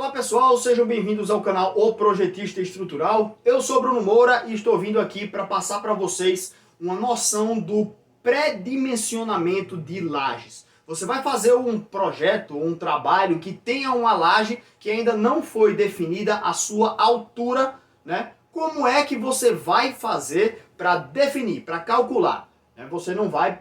Olá pessoal, sejam bem-vindos ao canal O Projetista Estrutural. Eu sou Bruno Moura e estou vindo aqui para passar para vocês uma noção do pré-dimensionamento de lajes. Você vai fazer um projeto, um trabalho que tenha uma laje que ainda não foi definida a sua altura, né? Como é que você vai fazer para definir, para calcular? Você não vai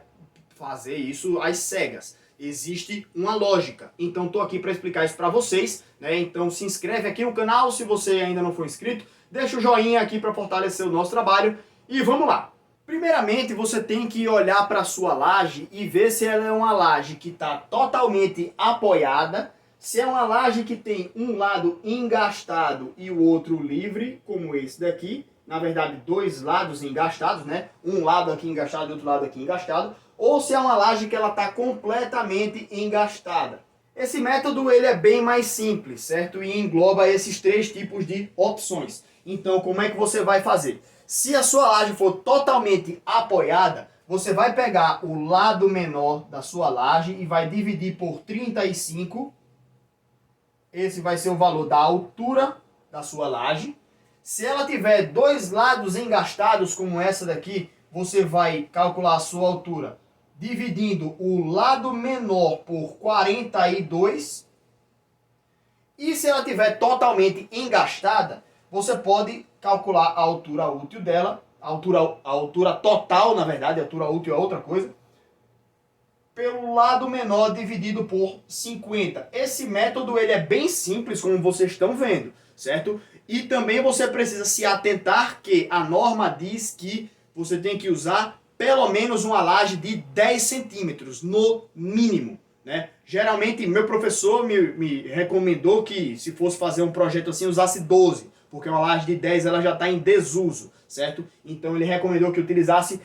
fazer isso às cegas. Existe uma lógica. Então estou aqui para explicar isso para vocês, né? Então se inscreve aqui no canal se você ainda não for inscrito, deixa o joinha aqui para fortalecer o nosso trabalho e vamos lá. Primeiramente você tem que olhar para a sua laje e ver se ela é uma laje que está totalmente apoiada, se é uma laje que tem um lado engastado e o outro livre, como esse daqui, na verdade dois lados engastados, né? Um lado aqui engastado e outro lado aqui engastado, ou se é uma laje que ela está completamente engastada. Esse método ele é bem mais simples, certo? E engloba esses três tipos de opções. Então, como é que você vai fazer? Se a sua laje for totalmente apoiada, você vai pegar o lado menor da sua laje e vai dividir por 35. Esse vai ser o valor da altura da sua laje. Se ela tiver dois lados engastados, como essa daqui, você vai calcular a sua altura dividindo o lado menor por 42. E se ela estiver totalmente engastada, você pode calcular a altura útil dela, a altura total, na verdade, a altura útil é outra coisa, pelo lado menor dividido por 50. Esse método ele é bem simples, como vocês estão vendo, certo? E também você precisa se atentar que a norma diz que você tem que usar pelo menos uma laje de 10 centímetros, no mínimo, né? Geralmente, meu professor me recomendou que, se fosse fazer um projeto assim, usasse 12, porque uma laje de 10 ela já está em desuso, certo? Então, ele recomendou que utilizasse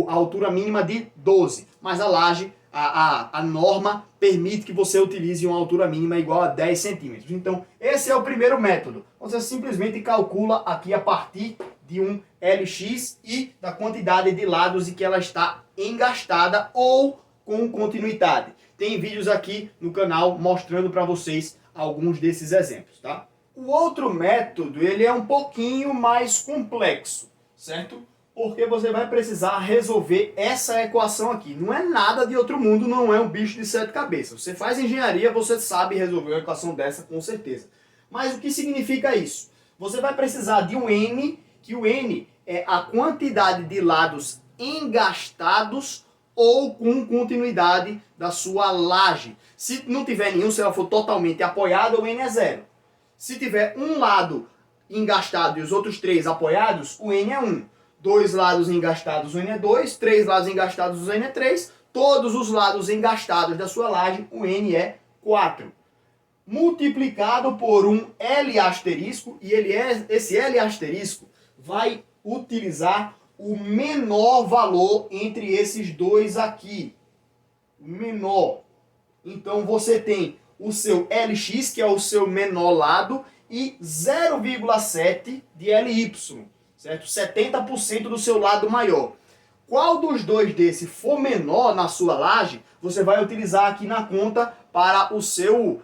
a altura mínima de 12, mas a laje, a norma permite que você utilize uma altura mínima igual a 10 centímetros. Então, esse é o primeiro método. Você simplesmente calcula aqui a partir de um LX e da quantidade de lados em que ela está engastada ou com continuidade. Tem vídeos aqui no canal mostrando para vocês alguns desses exemplos, tá? O outro método, ele é um pouquinho mais complexo, certo? Porque você vai precisar resolver essa equação aqui. Não é nada de outro mundo, não é um bicho de sete cabeças. Você faz engenharia, você sabe resolver uma equação dessa com certeza. Mas o que significa isso? Você vai precisar de um N, que o N é a quantidade de lados engastados ou com continuidade da sua laje. Se não tiver nenhum, se ela for totalmente apoiada, o N é 0. Se tiver um lado engastado e os outros três apoiados, o N é 1. Dois lados engastados, o N é 2. Três lados engastados, o N é 3. Todos os lados engastados da sua laje, o N é 4. Multiplicado por um L asterisco, e esse L asterisco vai utilizar o menor valor entre esses dois aqui. O menor. Então você tem o seu LX, que é o seu menor lado, e 0,7 de LY, certo? 70% do seu lado maior. Qual dos dois desses for menor na sua laje, você vai utilizar aqui na conta para o seu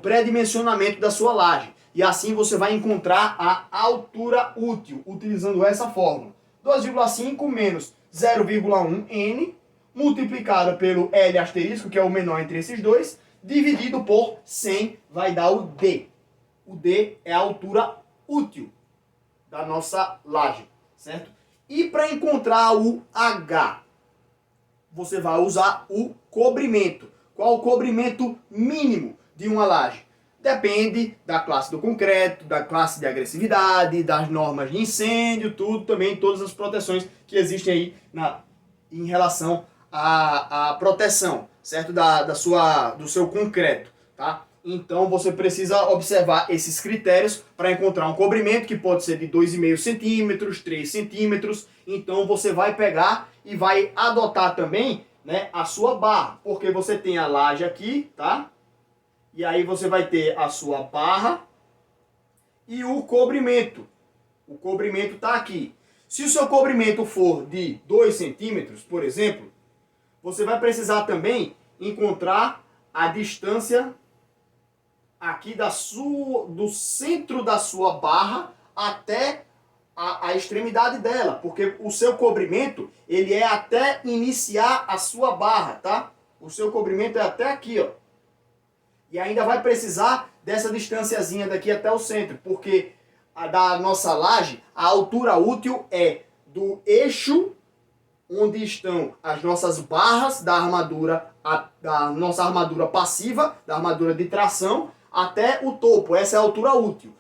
pré-dimensionamento da sua laje. E assim você vai encontrar a altura útil, utilizando essa fórmula. 2,5 menos 0,1 N, multiplicado pelo L asterisco, que é o menor entre esses dois, dividido por 100, vai dar o D. O D é a altura útil da nossa laje, certo? E para encontrar o H, você vai usar o cobrimento. Qual o cobrimento mínimo de uma laje? Depende da classe do concreto, da classe de agressividade, das normas de incêndio, tudo também, todas as proteções que existem aí em relação à proteção, certo? Do seu concreto, tá? Então você precisa observar esses critérios para encontrar um cobrimento que pode ser de 2,5 centímetros, 3 centímetros. Então você vai pegar e vai adotar também, né, a sua barra, porque você tem a laje aqui, tá? E aí você vai ter a sua barra e o cobrimento. O cobrimento está aqui. Se o seu cobrimento for de 2 centímetros, por exemplo, você vai precisar também encontrar a distância aqui do centro da sua barra até a extremidade dela, porque o seu cobrimento, ele é até iniciar a sua barra, tá? O seu cobrimento é até aqui, ó. E ainda vai precisar dessa distanciazinha daqui até o centro, porque da nossa laje, a altura útil é do eixo onde estão as nossas barras da armadura, da nossa armadura passiva, da armadura de tração, até o topo. Essa é a altura útil.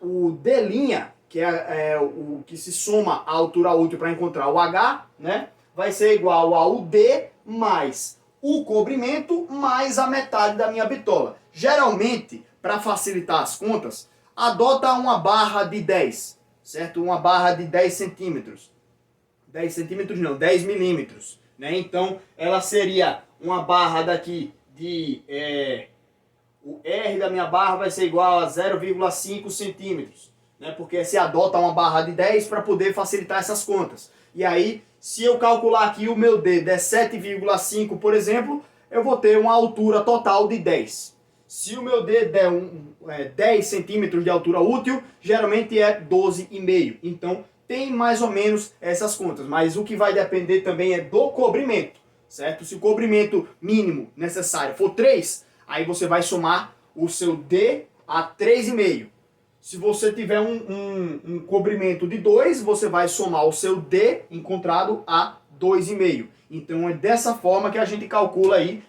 O D', que é o que se soma à altura útil para encontrar o H, né, vai ser igual ao D mais o cobrimento mais a metade da minha bitola. Geralmente, para facilitar as contas, adota uma barra de 10, certo? Uma barra de 10 centímetros. 10 centímetros não, 10 milímetros. Né? Então, ela seria uma barra daqui de... o R da minha barra vai ser igual a 0,5 centímetros. Né? Porque se adota uma barra de 10 para poder facilitar essas contas. E aí, se eu calcular aqui o meu D der 7,5, por exemplo, eu vou ter uma altura total de 10. Se o meu D der 10 centímetros de altura útil, geralmente é 12,5. Então, tem mais ou menos essas contas. Mas o que vai depender também é do cobrimento, certo? Se o cobrimento mínimo necessário for 3, aí você vai somar o seu D a 3,5. Se você tiver um cobrimento de 2, você vai somar o seu D encontrado a 2,5. Então é dessa forma que a gente calcula aí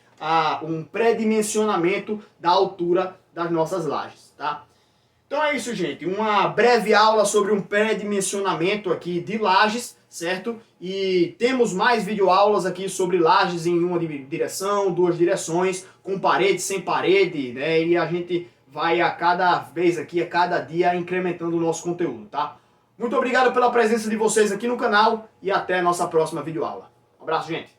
um pré-dimensionamento da altura das nossas lajes, tá? Então é isso, gente. Uma breve aula sobre um pré-dimensionamento aqui de lajes, certo? E temos mais videoaulas aqui sobre lajes em uma direção, duas direções, com parede, sem parede, né? E a gente vai a cada vez aqui, a cada dia, incrementando o nosso conteúdo, tá? Muito obrigado pela presença de vocês aqui no canal e até a nossa próxima videoaula. Um abraço, gente!